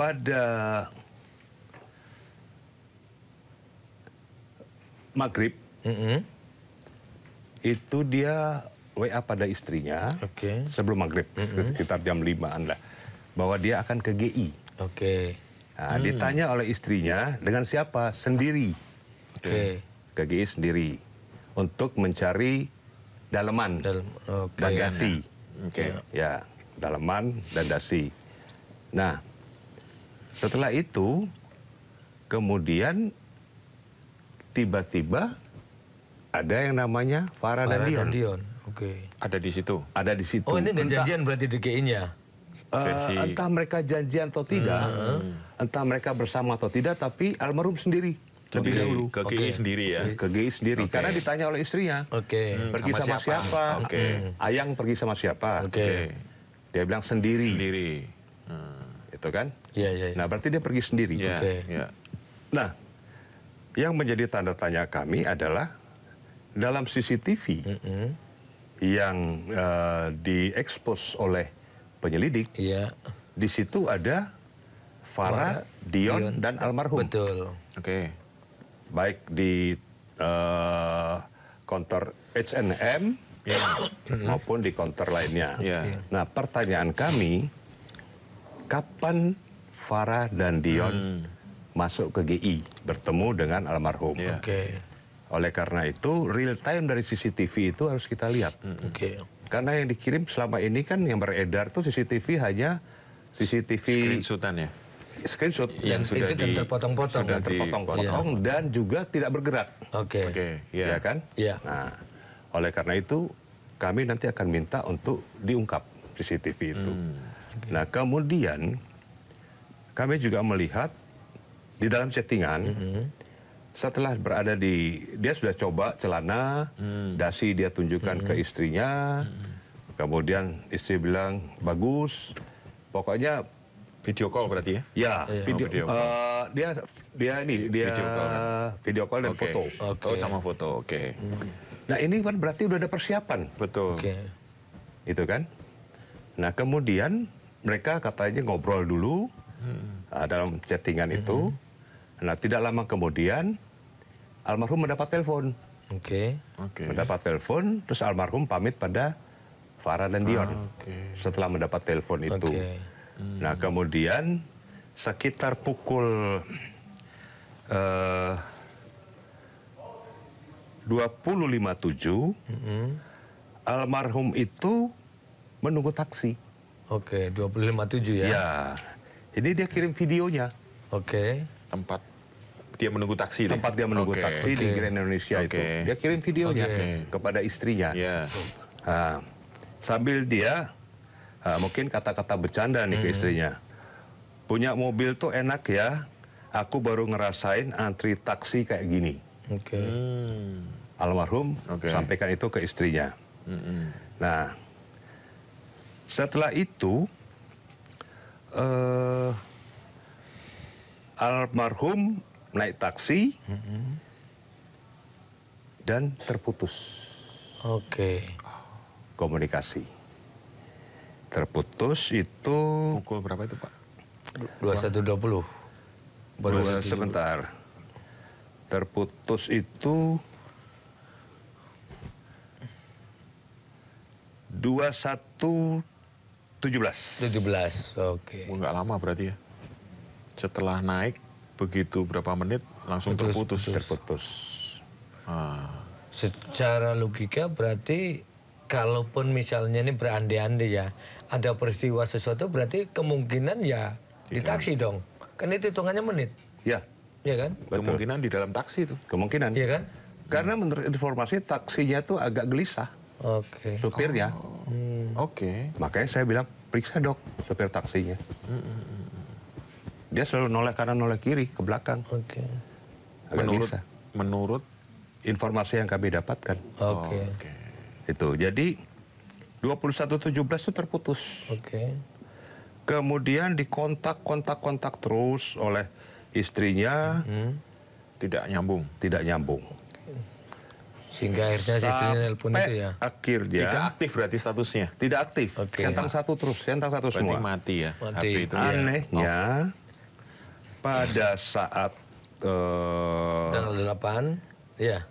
pada maghrib itu dia WA pada istrinya sebelum maghrib, sekitar jam 5-an lah, bahwa dia akan ke GI. Nah, ditanya oleh istrinya dengan siapa? Sendiri. Ke GI sendiri untuk mencari daleman dan dasi. Ya, daleman dan dasi. Nah, setelah itu kemudian tiba-tiba ada yang namanya Farah dan Dion. Ada di situ. Ada di situ. Oh, ini nggak janjian berarti di GI-nya? Entah mereka janjian atau tidak, entah mereka bersama atau tidak, tapi almarhum sendiri. Lebih dahulu. Ke GI sendiri ya? Ke GI sendiri. Karena ditanya oleh istrinya. Pergi sama siapa? Ayang pergi sama siapa? Dia bilang sendiri. Itu kan? Nah, berarti dia pergi sendiri. Nah, yang menjadi tanda tanya kami adalah dalam CCTV yang diekspos oleh penyelidik, di situ ada Farah, Dion, dan almarhum. Betul. Baik di konter H&M maupun di konter lainnya. Nah, pertanyaan kami, kapan Farah dan Dion masuk ke GI bertemu dengan almarhum? Oleh karena itu, real time dari CCTV itu harus kita lihat. Karena yang dikirim selama ini kan yang beredar tuh CCTV hanya CCTV screenshotan ya? Screenshot yang sudah itu terpotong-potong, dan juga tidak bergerak. Ya kan? Nah, oleh karena itu kami nanti akan minta untuk diungkap CCTV itu. Nah, kemudian kami juga melihat di dalam chattingan, setelah berada dia sudah coba celana, dasi dia tunjukkan ke istrinya, kemudian istri bilang bagus, pokoknya video call berarti ya? Ya, video call dan foto. Sama foto, Nah, ini kan berarti udah ada persiapan. Betul. Itu kan? Nah, kemudian mereka katanya ngobrol dulu dalam chattingan itu. Nah, tidak lama kemudian almarhum mendapat telepon. Mendapat telepon, terus almarhum pamit pada Farah dan Dion. Setelah mendapat telepon itu. Nah, kemudian sekitar pukul 20.57 almarhum itu menunggu taksi. 20.57 ya? Ya, ini dia kirim videonya. Tempat dia menunggu taksi. Tempat dia menunggu taksi di Grand Indonesia itu. Dia kirim videonya kepada istrinya. Nah, sambil dia mungkin kata-kata bercanda nih ke istrinya. Punya mobil tuh enak ya. Aku baru ngerasain antri taksi kayak gini. Almarhum sampaikan itu ke istrinya. Nah, setelah itu almarhum naik taksi dan terputus. Komunikasi. Terputus itu pukul berapa itu, Pak? 21.20. Sebentar. Terputus itu 21.17. Nggak lama berarti ya? Setelah naik begitu berapa menit langsung terputus. Secara logika berarti kalaupun misalnya ini berandai-andai ya, ada peristiwa sesuatu berarti kemungkinan ya di taksi dong. Kan itu hitungannya menit. Ya kan? Betul. Kemungkinan di dalam taksi itu. Kemungkinan. Iya kan? Karena menurut informasi taksinya tuh agak gelisah. Supirnya. Makanya saya bilang periksa dok supir taksinya. Dia selalu noleh kanan noleh kiri ke belakang. Menurut informasi yang kami dapatkan. Itu. Jadi 21.17 itu terputus. Kemudian dikontak terus oleh istrinya. Tidak nyambung. Sehingga akhirnya istrinya nelpon itu ya. Akhirnya tidak aktif berarti statusnya. Tidak aktif. Centang satu terus, centang satu semua. Berarti mati ya. Mati. itu anehnya, Pada saat tanggal 8, ya.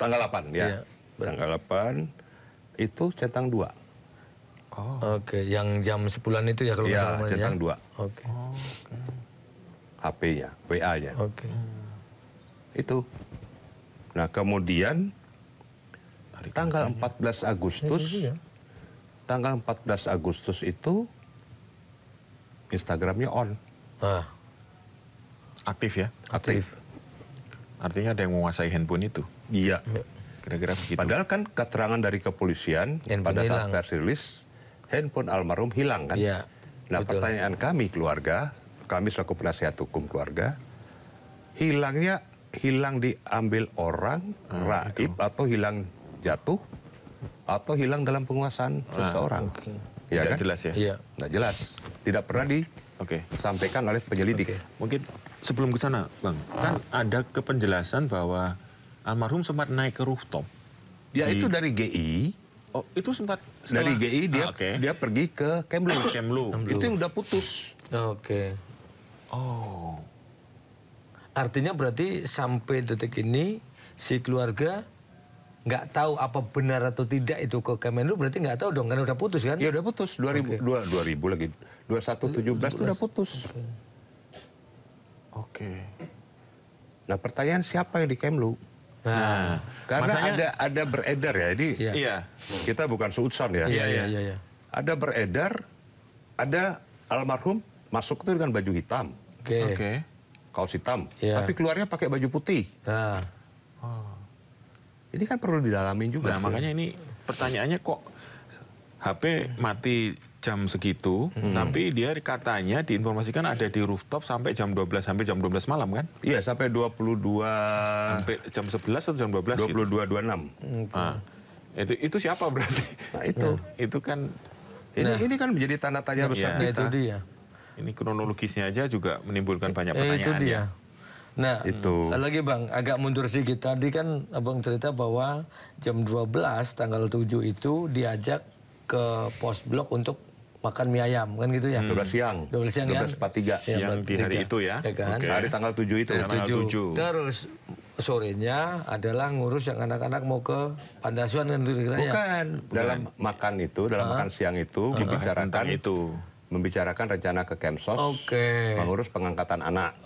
Tanggal 8 ya. Tanggal 8 itu centang 2. Oke, yang jam 10-an itu ya kalau nggak salah. Centang 2. Oke. HP-nya, WA-nya. Oke. Itu. Nah, kemudian tanggal 14 Agustus, tanggal 14 Agustus itu Instagramnya on. Aktif ya? Aktif. Artinya ada yang menguasai handphone itu? Iya. Kira-kira begitu. Padahal kan keterangan dari kepolisian pada saat pers rilis, handphone almarhum hilang kan? Iya. Nah, betul. Pertanyaan kami keluarga, kami selaku penasihat hukum keluarga, hilang diambil orang, raib, atau hilang jatuh, atau hilang dalam penguasaan seseorang. Ya, tidak kan? jelas ya? Iya. Tidak jelas. Tidak pernah disampaikan oleh penyelidik. Mungkin sebelum ke sana, Bang, kan ada kepenjelasan bahwa almarhum sempat naik ke rooftop. Ya, itu dari GI. Oh, itu sempat setelah... Dari GI dia pergi ke Kemlu. Itu udah putus. Oke. Oh. Artinya berarti sampai detik ini si keluarga nggak tahu apa benar atau tidak itu ke Kemenlu, berarti nggak tahu dong, kan udah putus kan? Ya udah putus, 2000 lagi. 2117 itu udah putus. Oke. Nah, pertanyaan siapa yang di Kemlu? Nah, karena ada beredar ya, ini kita bukan suudson ya. Iya. Ada beredar, ada almarhum masuk itu dengan baju hitam. Oke. Kaos hitam, tapi keluarnya pakai baju putih. Ini kan perlu didalamin juga. Nah, makanya ini pertanyaannya kok HP mati jam segitu, tapi dia katanya diinformasikan ada di rooftop sampai jam 12 malam kan? Iya, sampai 22 sampai jam 11 atau jam 12 22.26. Nah, itu siapa berarti? Nah, itu kan ini kan menjadi tanda tanya besar kita. Itu dia. Ini kronologisnya aja juga menimbulkan banyak pertanyaan. Itu dia. Nah, itu. Lagi Bang, agak mundur sedikit. Tadi kan Abang cerita bahwa jam 12 tanggal 7 itu diajak ke pos blok untuk makan mie ayam, kan gitu ya? 12 siang. 12 siang kan? 12.43. Siang di hari itu ya? Kan? Hari tanggal 7 itu. Tanggal 7. Terus sorenya adalah ngurus yang anak-anak mau ke panti asuhan kan? Bukan. Dalam makan itu, dalam makan siang itu, dibicarakan itu. Membicarakan rencana ke Kemsos, mengurus pengangkatan anak.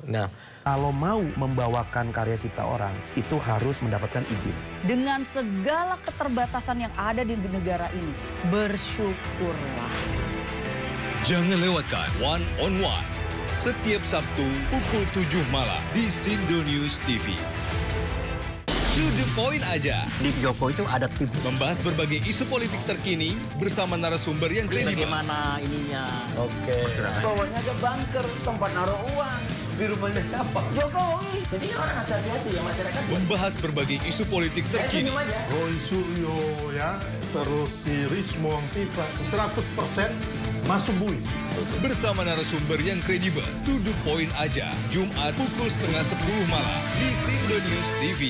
Nah, kalau mau membawakan karya cipta orang, itu harus mendapatkan izin. Dengan segala keterbatasan yang ada di negara ini, bersyukurlah. Jangan lewatkan One on One setiap Sabtu pukul 7 malam di Sindo News TV. To the point aja. Di Joko itu ada tim. Membahas berbagai isu politik terkini bersama narasumber yang kredibel. Bagaimana ininya? Bawahnya ada bunker, tempat naruh uang. Di rumahnya siapa? Jokowi. Jadi orang harus hati-hati ya masyarakat. Membahas berbagai isu politik terkini. Roy Suryo ya, terus si Rismo Fifa 100% masuk bui. Bersama narasumber yang kredibel. To the point aja. Jumat pukul 9:30 malam di Sindo News TV.